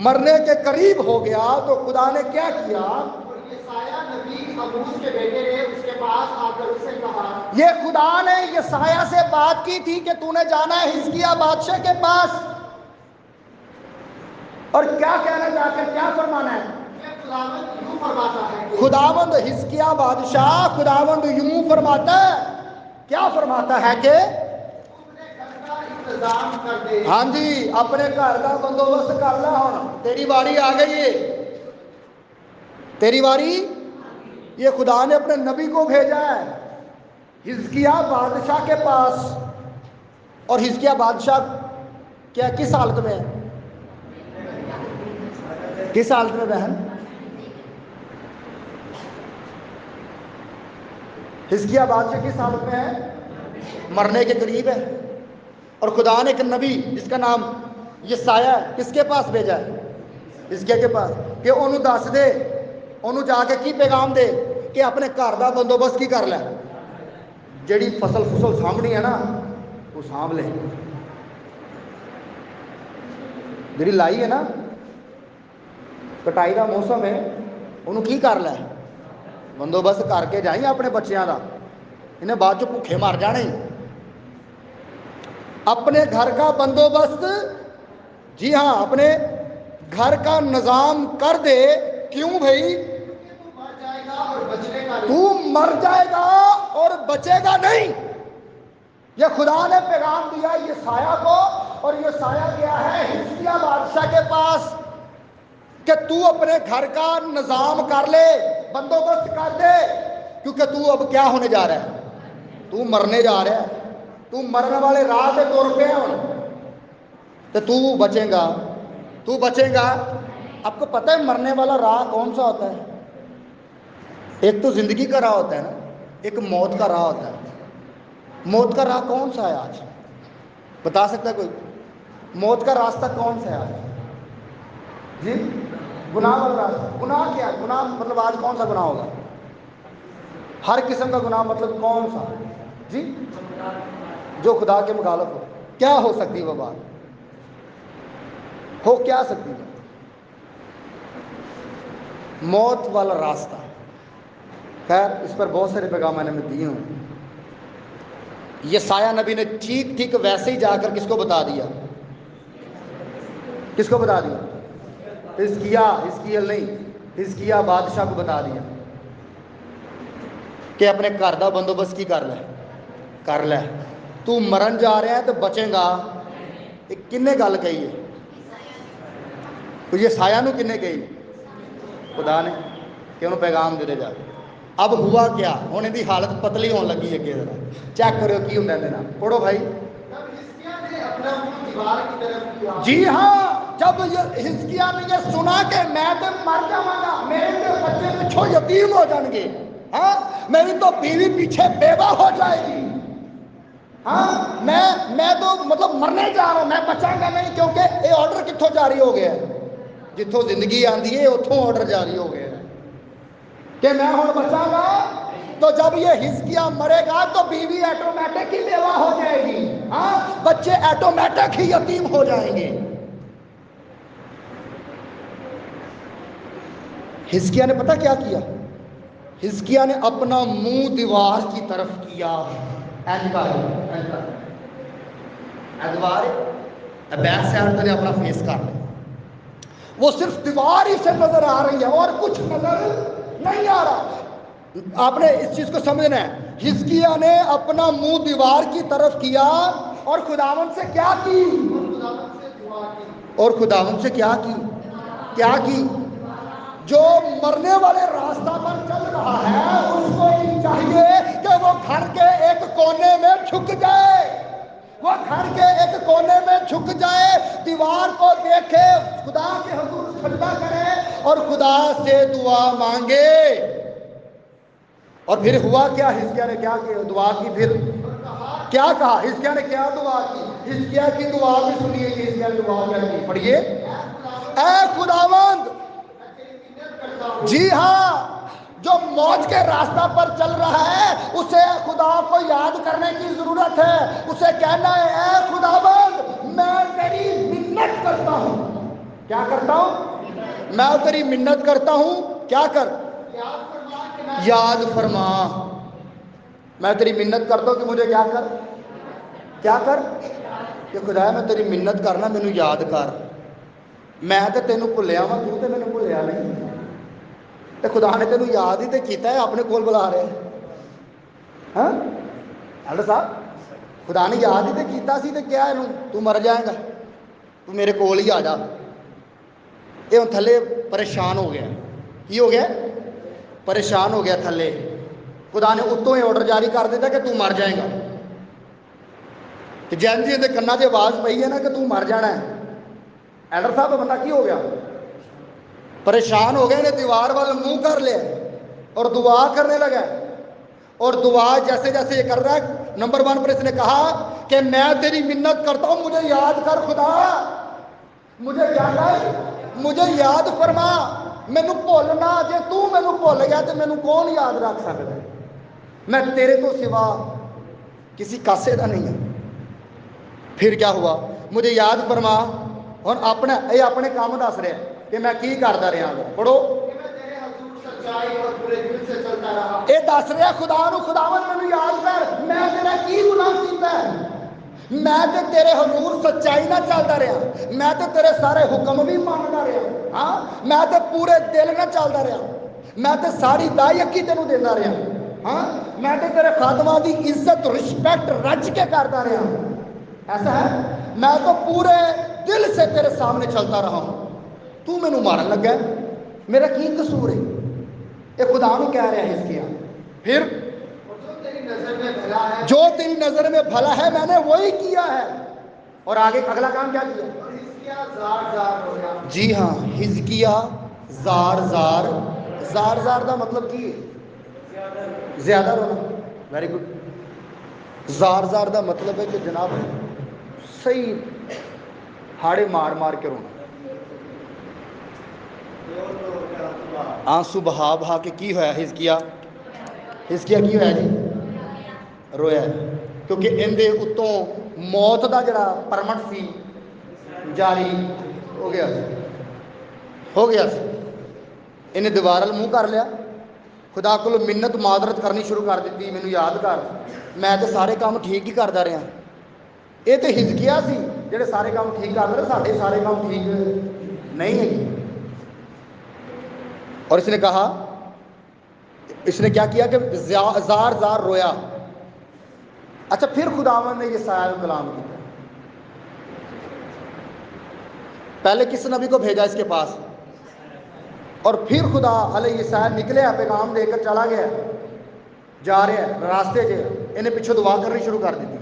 مرنے کے قریب ہو گیا تو خدا نے کیا کیا؟ اور یسایہ نبی اموس کے بیٹے نے اس کے پاس آ کر اس سے کہا، یہ خدا نے یسایہ سے بات کی تھی کہ تو نے جانا ہے حزقیہ بادشاہ کے پاس، اور کیا کہنا چاہ کر کیا فرمانا ہے؟ کہ خداوند یوں فرماتا ہے کہ خداوند حزقیہ بادشاہ، خداوند یوں فرماتا ہے، کیا فرماتا ہے کہ اپنے گھر کا انتظام کر دے۔ ہاں جی، اپنے گھر کا بندوبست کر لے، ہوں تیری باری آ گئی ہے، تیری باری۔ یہ خدا نے اپنے نبی کو بھیجا ہے حزقیہ بادشاہ کے پاس، اور حزقیہ بادشاہ کیا کس حالت میں ہے؟ کس حالت میں بہن؟ حزقیہ بادشاہ کس حالت میں ہے؟ مرنے کے قریب ہے، اور خدا نے ایک نبی جس کا نام یسایہ ہے، کس کے پاس بھیجا ہے؟ حزقیہ کے پاس، کہ انہوں دس دے، انہوں جا کے کی پیغام دے کہ اپنے گھر کا بندوبست کی کر لے، جیڑی فصل سامنی ہے نا وہ سانبھ لے، جیڑی لائی ہے نا، کٹائی کا موسم ہے، انہوں کی کر لے، بندوبست کر کے جائیں اپنے بچیاں کا، انہیں بعد چ بھوکے مر جانے۔ اپنے گھر کا بندوبست، جی ہاں، اپنے گھر کا نظام کر دے۔ کیوں بھائی؟ تو مر جائے گا اور بچنے کا نہیں۔ تو مر جائے گا اور بچے گا نہیں۔ یہ خدا نے پیغام دیا یسایہ کو، اور یسایہ گیا ہے حزقیہ بادشاہ کے پاس کہ تو اپنے گھر کا نظام کر لے، بندوبست کر دے، کیونکہ تو اب کیا ہونے جا رہا ہے؟ تو مرنے جا رہا ہے، تو مرنے والے راہ سے تر پہ ہوں، تو بچے گا، تو بچے گا۔ آپ کو پتہ ہے مرنے والا راہ کون سا ہوتا ہے؟ ایک تو زندگی کا راہ ہوتا ہے نا، ایک موت کا راہ ہوتا ہے۔ موت کا راہ کون سا ہے آج؟ بتا سکتا ہے کوئی؟ موت کا راستہ کون سا ہے آج؟ جی، گناہ والا راستہ۔ گناہ کیا ہے؟ گناہ مطلب آج کون سا گناہ ہوگا؟ ہر قسم کا گناہ، مطلب کون سا؟ جی، جو خدا کے مخالف ہو۔ کیا ہو سکتی وہ بات؟ ہو کیا سکتی ہے؟ موت والا راستہ۔ خیر، اس پر بہت سارے پیغام میں نے دیے ہوں۔ یہ سایہ نبی نے ٹھیک ٹھیک ویسے ہی جا کر کس کو بتا دیا؟ کس کو بتا دیا؟ حزقیل نہیں، حزقیہ بادشاہ کو بتا دیا کہ اپنے گھر کا بندوبست کی کر لے، تو مرن جا رہا ہے تو بچے گا۔ کنے گل کہی ہے؟ تو یہ سایہ نو کنے کہی؟ خدا نے، کہ انہوں پیغام دے جا۔ اب ہوا کیا، ہوں دی حالت پتلی ہون لگی اگے ذرا چیک کرو کی ہوں دینا پڑھو بھائی. جب حزقیہ نے اپنا منہ دیوار کی طرف کیا، جی ہاں، جب حزقیہ نے یہ سنا کہ میں تو مر جاواں گا، میرے تو بچے پچھوں یتیم ہو جان گے، ہاں میری تو بیوی پیچھے بیوہ ہو جائے گی، ہاں میں تو مطلب مرنے جا رہا ہوں، میں بچاں گا نہیں، کیونکہ یہ آرڈر کتوں جاری ہو گیا ہے، جتوں زندگی آندی ہے اتوں آرڈر جاری ہو گیا ہے کہ میں ہوں بچاں گا. تو جب یہ حزقیہ مرے گا تو بیوی ایٹومیٹک ہی بیوہ ہو جائے گی، ہاں بچے ایٹومیٹک ہی یتیم ہو جائیں گے. حزقیہ نے پتہ کیا کیا؟ حزقیہ نے اپنا منہ دیوار کی دیوار بیک سائڈ نے اپنا فیس کر لیا، وہ صرف دیوار ہی سے نظر آ رہی ہے اور کچھ نظر نہیں آ رہا. آپ نے اس چیز کو سمجھنا ہے، حزقیہ نے اپنا منہ دیوار کی طرف کیا اور خداوند سے کیا کی، اور خداوند سے کیا کی، کیا کی؟ جو مرنے والے راستہ پر چل رہا ہے اس کو یہ چاہیے کہ وہ گھر کے ایک کونے میں جھک جائے، وہ گھر کے ایک کونے میں جھک جائے، دیوار کو دیکھے، خدا کے حضور سجدہ کرے اور خدا سے دعا مانگے. اور پھر ہوا کیا؟ حزقیہ نے کیا دعا کی؟ پھر کیا کہا؟ حزقیہ نے کیا دعا کی؟ حزقیہ کی دعا بھی سنیے کہ حزقیہ نے دعا کیا کی، پڑھیے. اے خداوند، جی ہاں، جو موت کے راستہ پر چل رہا ہے اسے خدا کو یاد کرنے کی ضرورت ہے. اسے کہنا ہے اے خداوند میں تیری منت کرتا ہوں. کیا کرتا ہوں؟ میں تیری منت کرتا ہوں. کیا کر؟ یاد فرما. میں تیری منت کرتا ہوں کہ مجھے کیا کر؟ کیا کر؟ کہ خدا میں تیری منت کرنا، مینوں یاد کر. میں تو تینوں بھلیا وا، تو تے مینوں بھلیا نہیں. تو خدا نے تینوں یاد ہی تو کیتا ہے، اپنے کول بلا رہے. ہاں ایلڈر صاحب، خدا نے یاد ہی تو کیتا سی، تو کیا اینوں تو مر جائے گا، تو میرے کول ہی آ جا. یہ ہوں تھلے پریشان ہو گیا. کی ہو گیا؟ پریشان ہو گیا تھلے. خدا نے اتوں ہی آرڈر جاری کر دیتا کہ تو مر جائے گا. کہ جین جی اندر کنا چ آواز پئی ہے نا کہ تو مر جانا ہے. ایلڈر صاحب بندہ کی ہو گیا؟ پریشان ہو گئے نے، دیوار وال منہ کر لیا اور دعا کرنے لگا. اور دعا جیسے جیسے یہ کر رہا ہے، نمبر 1 پر اس نے کہا کہ میں تیری منت کرتا ہوں، مجھے یاد کر خدا، مجھے کیا کر؟ مجھے یاد فرما. مینوں بھولنا، جے تو مینوں بھول گیا تو مینوں کون یاد رکھ سکتا ہے؟ میں تیرے تو سوا کسی کاسے کا نہیں ہے. پھر کیا ہوا؟ مجھے یاد فرما. اور اپنے کام دس رہا کہ میں کی کرتا رہا. پڑھو. یہ دس رہا خدا نو، خداوند مینوں یاد کر، میں تیرا کی گناہ کیتا ہے؟ میں تے تیرے حضور سچائی نہ چلتا رہا، میں تے تیرے سارے حکم بھی مانتا رہا، ہاں میں تے پورے دل نہ چلتا رہا، میں تے ساری دائیکی تینوں دینا رہا، ہاں میں تے تیرے خادمہ دی عزت رسپیکٹ رج کے کرتا رہا. ایسا ہے؟ میں تو پورے دل سے تیرے سامنے چلتا رہا ہوں، تو مینوں مارن لگا، میرا کی قصور ہے؟ یہ خدا نو کہہ رہا ہے حزقیہ. پھر جو تیری نظر میں بھلا ہے میں نے وہی کیا ہے. اور آگے اگلا کام کیا کیا؟ جی ہاں، حزقیہ زار زار. زار زار دا مطلب کی ہے؟ زیادہ رونا. Very good. زار زار دا مطلب ہے کہ جناب صحیح ہاڑے مار مار کے رونا، آنسو بہا بہا کے. کی ہویا حزقیہ؟ حزقیہ کی ہویا جی؟ رویا ہے، کیونکہ اندے اتوں موت دا جڑا پرمٹ سی جاری ہو گیا سی، ہو گیا سی. انہیں دیوار منہ کر لیا، خدا کو منت معذرت کرنی شروع کر دیتی، مینوں یاد کر، میں تو سارے کام ٹھیک ہی کرتا رہا. یہ تو حزقیہ سی جڑے سارے کام ٹھیک کر رہے، سارے سارے کام ٹھیک نہیں ہے. اور اس نے کہا، اس نے کیا کیا کہ زار زار رویا. اچھا پھر خداوند نے یہ سایہ کلام کیا. پہلے کس نبی کو بھیجا اس کے پاس؟ اور پھر خدا علیہ السلام نکلے پیغام دے کر چلا گیا, جا رہے ہیں راستے سے, انہیں پیچھے دعا کرنی شروع کر دی تھی.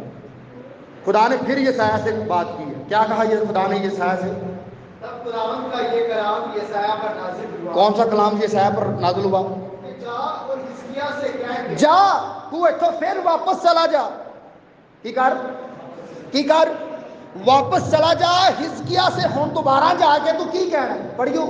خدا نے پھر یسایہ سے بات کی ہے. کیا کہا یہ خدا نے یسایہ سے؟ تب خداوند کا یہ کلام یسایہ پر نازل ہوا. کون سا کلام یسایہ پر نازل ہوا؟ کہ جا اور حزقیہ سے کہہ کہ جا تو اتھوں پھر واپس چلا جا. کی کر واپس چلا جا حزقیہ سے. ہن دوبارہ جا کے تو کی کہنا ہے؟ پڑھیو.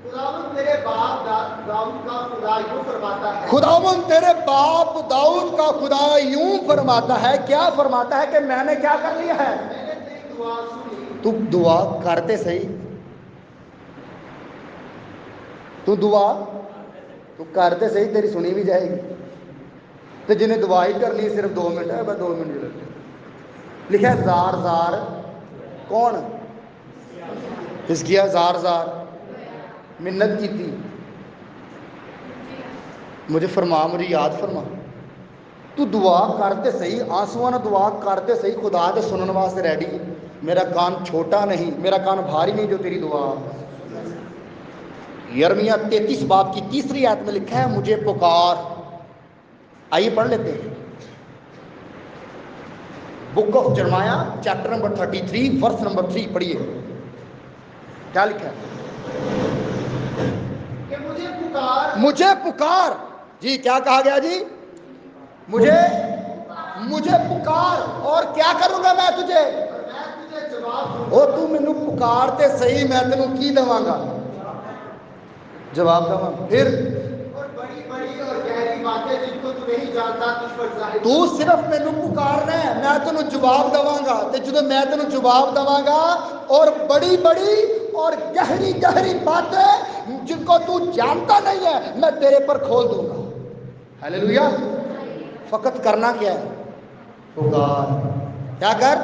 خداوند تیرے باپ داؤد کا خدا یوں فرماتا ہے. خداوند تیرے باپ داؤد کا خدا یوں فرماتا ہے. کیا فرماتا ہے؟ کہ میں نے کیا کر لیا ہے؟ میں نے تیری دعا سنی. تو دعا کرتے صحیح, تو دعا تو کرتے صحیح, تیری سنی بھی جائے گی. تو جنہیں دعا ہی کرنی صرف 2 منٹ ہے, بس 2 منٹ لگتے. لکھا ہے زار زار. کون؟ حزقیہ زار زار منت کی تھی. مجھے فرما, مجھے یاد فرما. تو دعا کرتے صحیح, آنسواں نہ دعا کرتے صحیح. خدا دے سنن واسطے ریڈی. میرا کان چھوٹا نہیں, میرا کان بھاری نہیں جو تیری دعا. یرمیہ 33 باب کی 3 آیت میں لکھا ہے مجھے پکار. آئیے پڑھ لیتے ہیں. Book of Jeremiah chapter number 33 verse number 3 پڑھیے. کیا لکھا ہے؟ کہ مجھے پکار. مجھے پکار. جی کیا کہا گیا جی؟ مجھے پکار اور کیا کروں گا میں تجھے؟ میں تجھے جواب دوں. او تو مینوں پکارتے صحیح, میں تینوں کی دواں گا؟ جواب دواں. پھر اور بڑی بڑی اور گہری باتیں جن کو تو نہیں جانتا تجھ پر ظاہر. تو صرف مینوں پکارنا ہے, میں تینوں جواب دواں گا. تے جدوں میں تینوں جواب دواں گا اور بڑی بڑی اور گہری گہری باتیں جن کو تو جانتا نہیں ہے میں تیرے پر کھول دوں گا. ہلیلویا. فقط کرنا کیا ہے؟ پکار. کیا کر؟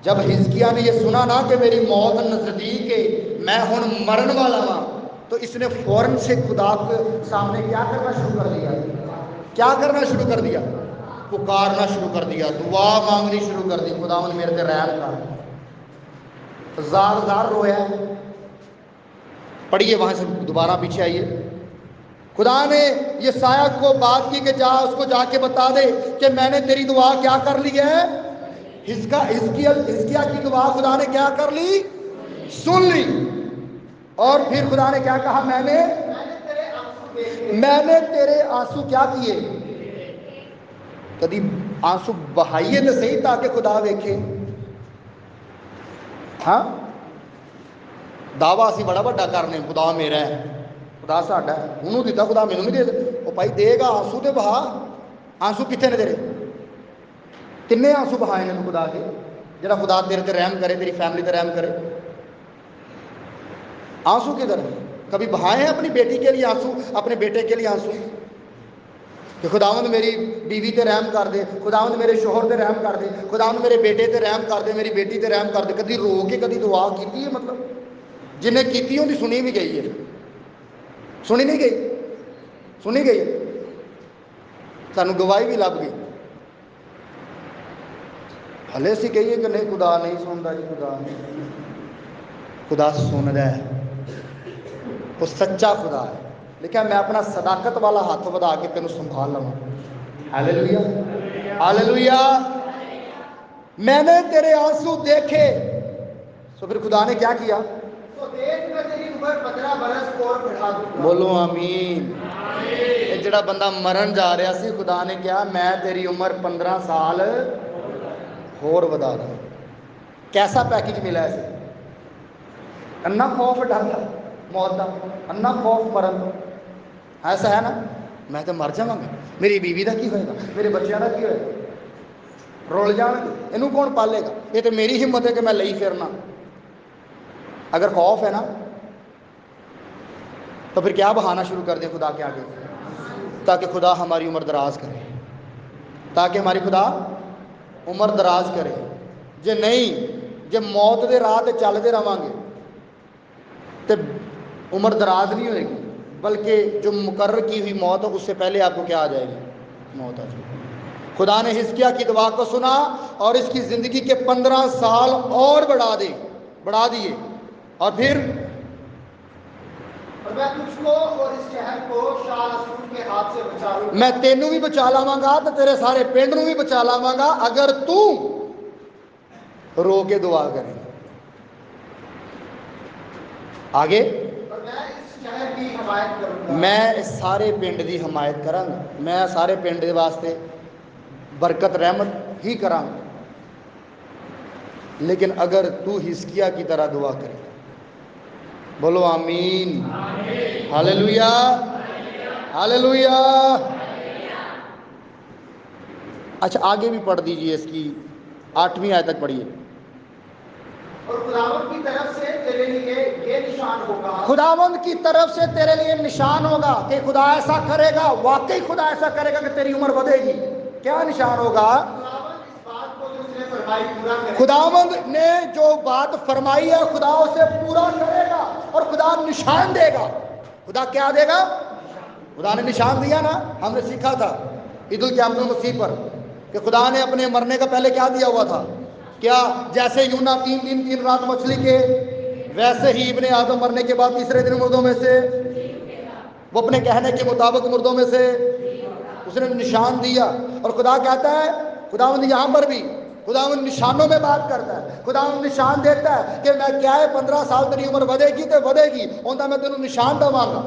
جب حزقیہ نے یہ سنا نا کہ میری موت نزدیک ہے, میں ہن مرن والا ہاں, تو اس نے فوراً سے خدا کے سامنے کیا کرنا شروع کر دیا؟ کیا کرنا شروع کر دیا؟ پکارنا شروع کر دیا, دعا مانگنی شروع کر دی. خداوند میرے تے رحم کر. زار زار رویا. پڑھیے وہاں سے دوبارہ پیچھے آئیے. خدا نے یہ سایہ کو بات کی کہ جا اس کو جا کے بتا دے کہ میں نے تیری دعا کیا کر لی ہے. حزقیہ کی دعا خدا نے کیا کر لی؟ سن لی. اور پھر خدا نے کیا کہا؟ میں نے تیرے آنسو کیا کیے؟ کدی آنسو بہائیے تو صحیح تاکہ خدا دیکھے. ہاں دعویٰ اسی بڑا بڑا کرنے خدا میرا ہے, خدا ساڈا ہے, انہوں دیتا خدا مینوں بھی دے دے. وہ بھائی دے گا آنسو تے بہا. آنسو کتنے نے تیرے؟ کنے آنسو بہائے نے خدا کے؟ جڑا خدا تیرے تے رحم کرے, تیری فیملی تے رحم کرے. آنسو کدھر ہے؟ کبھی بہائے ہیں اپنی بیٹی کے لیے آنسو, اپنے بیٹے کے لیے آنسو کہ خداوند میری بیوی تے رحم کر دے, خداوند میرے شوہر تے رحم کر دے, خداوند میرے بیٹے تے رحم کر دے, میری بیٹی تے رحم کر دے. کدی رو کے کدی دعا کیتی ہے؟ مطلب جنہیں کیتی ہوندی سنی بھی گئی ہے. سنی نہیں گئی؟ سنی گئی ہے. سانو گواہی بھی لب گئی. ہلے اسی کہیے کہ نہیں خدا نہیں سنتا جی, خدا سندا ہے, وہ سچا خدا ہے. لیکن میں اپنا صداقت والا ہاتھ بڑھا کے تینوں سنبھال لواں. Hallelujah hallelujah. میں نے تیرے آنسو دیکھے. تو پھر خدا نے کیا کیا؟ تو دیکھ میں تیری عمر 15 برس اور بڑھا دوں گا. بولو آمین. یہ جڑا بندہ مرن جا رہا سی, خدا نے کیا میں تیری عمر 15 سال اور بتا رہا. کیسا پیکج ملا ہے اسے؟ انا خوف ڈر موت کا, انا خوف مرن کا. ایسا ہے نا, میں تو مر جاواں گا, میری بیوی کا کی ہوئے گا, میرے بچوں کا کی ہوئے گا, رول جان گے, اینوں کون پالے گا؟ یہ تو میری ہمت ہے کہ میں لئی پھرنا. اگر خوف ہے نا تو پھر کیا بہانا شروع کر دیں خدا کے آگے, تاکہ خدا ہماری عمر دراز کرے, تاکہ ہماری خدا عمر دراز کرے. جے نہیں, جے موت دے راہ تے چلتے رہاں گے تو عمر دراز نہیں ہوئے گی, بلکہ جو مقرر کی ہوئی موت ہو اس سے پہلے آپ کو کیا آ جائے گی؟ موت آ جائے گی. خدا نے حزقیہ کی دعا کو سنا اور اس کی زندگی کے 15 سال اور بڑھا دیے. اور پھر اور اور میں تجھ کو اور اس شہر کو شال اسور کے ہاتھ سے بچا لوں گا. میں تینوں بھی بچا لاواں گا تے تیرے سارے پنڈ نوں بھی بچا لاواں گا اگر تو رو کے دعا کرے. آگے اور میں اس شہر کی حمایت کروں گا. میں اس سارے پنڈ دی حمایت کراں گا. میں سارے پنڈ دے واسطے برکت رحمت ہی کراں گا. لیکن اگر تو حزقیہ کی طرح دعا کرے. بولو آمین. Hallelujah hallelujah. اچھا آگے بھی پڑھ دیجئے اس کی 8ویں آیت تک پڑھیے. اور خداوند کی طرف سے تیرے لیے یہ نشان ہوگا. خداوند کی طرف سے تیرے لیے نشان ہوگا کہ خدا ایسا کرے گا. واقعی خدا ایسا کرے گا کہ تیری عمر بڑھے گی. کیا نشان ہوگا؟ خداوند اس بات کو جو اس نے فرمائی پورا کرے گا. خداوند نے جو بات فرمائی ہے خدا اسے پورا کرے گا اور خدا نشان دے گا. خدا کیا دے گا؟ خدا نے نشان دیا نا. ہم نے سیکھا تھا عید القیامت المسیح پر کہ خدا نے اپنے مرنے کا پہلے کیا دیا ہوا تھا. کیا جیسے یونا 3 دن 3 رات مچھلی کے ویسے ہی ابن آدم مرنے کے بعد تیسرے دن مردوں میں سے وہ اپنے کہنے کے مطابق مردوں میں سے اس نے نشان دیا. اور خدا کہتا ہے خداوند یہاں پر بھی خداوند نشانوں میں بات کرتا ہے. خداوند نشان دیتا ہے کہ میں کیا ہے 15 سال تیری عمر ودے گی تو ودے گی اوندا میں تینوں نشان دواں گا.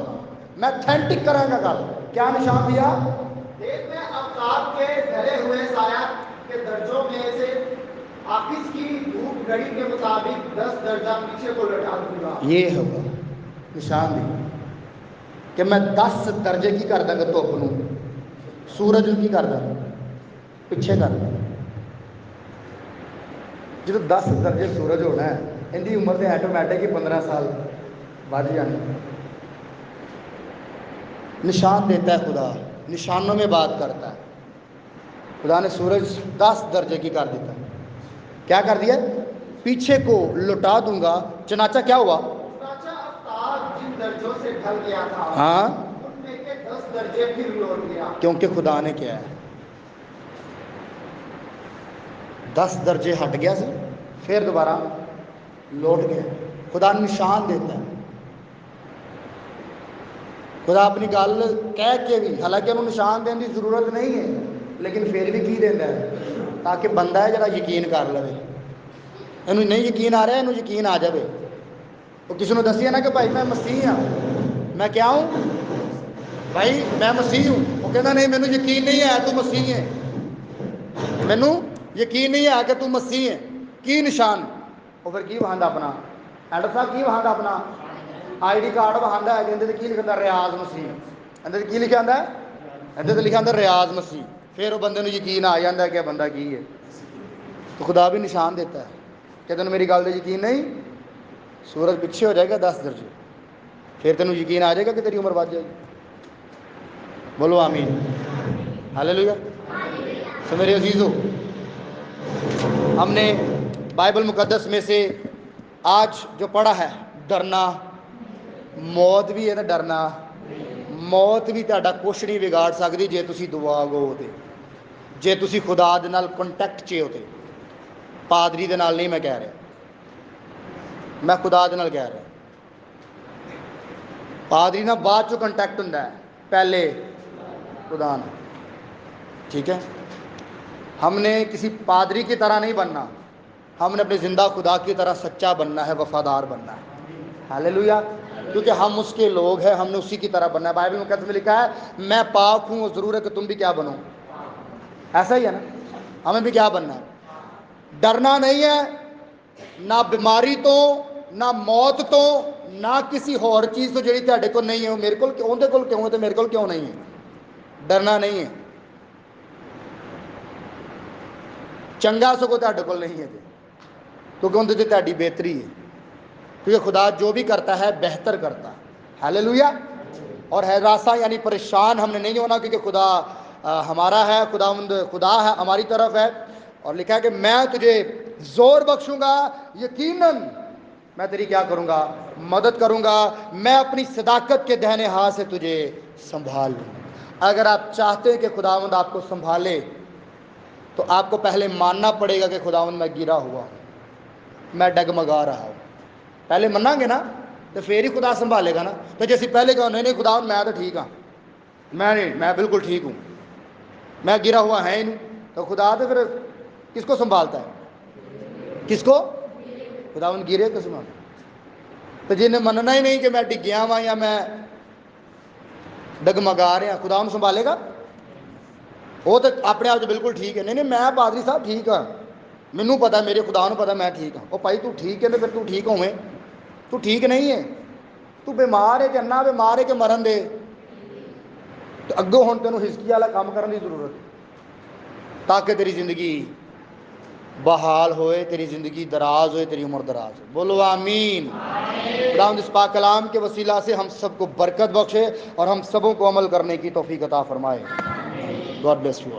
میں اتھینٹک کراں گا گل. کیا نشان دیا؟ دیکھ میں آفتاب کے ڈھلے ہوئے سایہ کے درجوں میں سے آفس کی دھوپ گھڑی کے مطابق 10 درجہ پیچھے کو لٹا دوں گا. یہ ہوگا نشان دی کہ میں 10 درجے کی کر داں گا دھوپ نوں. سورج نوں کی کر داں پیچھے کر داں. جب 10 درجے سورج ہونا ہے ان کی عمر تو آٹومیٹک ہی 15 سال بڑھ جانی. نشان دیتا ہے خدا. نشانوں میں بات کرتا ہے. خدا نے سورج 10 درجے کی کر دیتا. کیا کر دیا؟ پیچھے کو لٹا دوں گا. چنانچہ کیا ہوا؟ چنانچہ آفتاب جن درجوں سے ڈھل گیا تھا ہاں ان میں کے 10 درجے پھر لوٹ گیا. کیونکہ خدا نے کیا ہے 10 درجے ہٹ گیا سی پھر دوبارہ لوٹ گیا. خدا نشان دیتا ہے. خدا اپنی گل کہہ کے بھی حالانکہ انہوں نشان دینے کی ضرورت نہیں ہے لیکن پھر بھی کی دینا ہے تاکہ بندہ ہے جڑا یقین کر لے. انہوں نہیں یقین آ رہا ہے انہوں یقین آ جائے. وہ کسی نے دسیا نا کہ بھائی میں مسیح ہاں. میں کیا ہوں بھائی میں مسیح ہوں. وہ کہتا نہیں مینوں یقین نہیں ہے تو مسیح ہے. مینوں یقین نہیں ہے کہ تو مسیح ہے. کی نشان؟ وہ پھر کی وہاں اپنا ایڈر صاحب کی وہاں اپنا آئی ڈی کارڈ وہاں ہے. اندر کی لکھا ریاض مسیح. اندر کی لکھا ہے؟ اندر تو لکھا ریاض مسیح. پھر وہ بندے یقین آ جاتا ہے کہ بندہ کی ہے. تو خدا بھی نشان دیتا ہے کہ تینوں میری گل سے یقین نہیں. سورج پیچھے ہو جائے گا 10 درجے پھر تینوں یقین آ جائے گا کہ تیری عمر بڑھ جائے گی. بولو آمین. ہاللویا. سو میرے عزیزو ہم نے بائبل مقدس میں سے آج جو پڑھا ہے ڈرنا موت بھی ہے نا. ڈرنا موت بھی تہاڈا کچھ نہیں بگاڑ سکتی جے تسی دعا گو تے جے تسی خدا دے نال کنٹیکٹ چے ہو تے. پادری دے نال نہیں میں کہہ رہا میں خدا دے نال کہہ رہا. پادری نال بعد چو کنٹیکٹ ہوندا ہے پہلے خدا نال. ٹھیک ہے. ہم نے کسی پادری کی طرح نہیں بننا. ہم نے اپنے زندہ خدا کی طرح سچا بننا ہے وفادار بننا ہے. ہاللویا. کیونکہ ہم اس کے لوگ ہیں. ہم نے اسی کی طرح بننا ہے. بائبل مقدس میں لکھا ہے میں پاک ہوں اور ضرور ہے کہ تم بھی کیا بنو. ایسا ہی ہے نا. ہمیں بھی کیا بننا ہے. ڈرنا نہیں ہے نہ بیماری تو نہ موت تو نہ کسی اور چیز تو جڑی تہاڈے کول نہیں ہے. میرے کول کیوں دے کول کیوں ہے تے میرے کول کیوں نہیں ہے. ڈرنا نہیں ہے. چنگا سگو تہاڈے کول نہیں ہے کیونکہ اندر تے تہاڈی بہتری ہے. کیونکہ خدا جو بھی کرتا ہے بہتر کرتا ہے. ہاللویا. اور ہراساں یعنی پریشان ہم نے نہیں ہونا کیونکہ خدا ہمارا ہے. خدا ہے ہماری طرف ہے. اور لکھا ہے کہ میں تجھے زور بخشوں گا. یقیناً میں تیری کیا کروں گا مدد کروں گا. میں اپنی صداقت کے دہنے ہاتھ سے تجھے سنبھال لوں. اگر آپ چاہتے ہیں کہ خداوند آپ کو سنبھالے تو آپ کو پہلے ماننا پڑے گا کہ خداوند میں گرا ہوا ہوں. میں ڈگمگا رہا ہوں. پہلے منیں گے نا تو پھر ہی خدا سنبھالے گا نا. تو جیسے پہلے کہا نہیں خدا میں تو ٹھیک ہاں, میں بالکل ٹھیک ہوں, میں گرا ہوا ہے ہی نہیں, تو خدا تو پھر کس کو سنبھالتا ہے؟ کس کو؟ خدا ان گرے کو سنبھالتا. تو جنہیں مننا ہی نہیں کہ میں ڈگ گیا ہوا یا میں ڈگمگا رہا, خدا ان سنبھالے گا؟ وہ تو اپنے آپ بالکل ٹھیک ہے. نہیں میں پادری صاحب ٹھیک ہاں, مینوں پتا میرے خدا نو پتا میں ٹھیک ہاں. وہ بھائی تو ٹھیک ہے تو پھر تو ٹھیک ہوئے, تو ٹھیک نہیں ہے, تو بیمار ہے کہ انا بیمار ہے کہ مرن دے. تو اگوں ہوں تینوں ہسکی والا کام کرنے کی ضرورت ہے تاکہ تیری زندگی بحال ہوئے, تیری زندگی دراز ہوئے, تیری عمر دراز ہو. بولو آمین. خداوند اس پاک کلام کے وسیلہ سے ہم سب کو برکت بخشے اور ہم سبوں کو عمل کرنے کی توفیق عطا فرمائے. God bless you.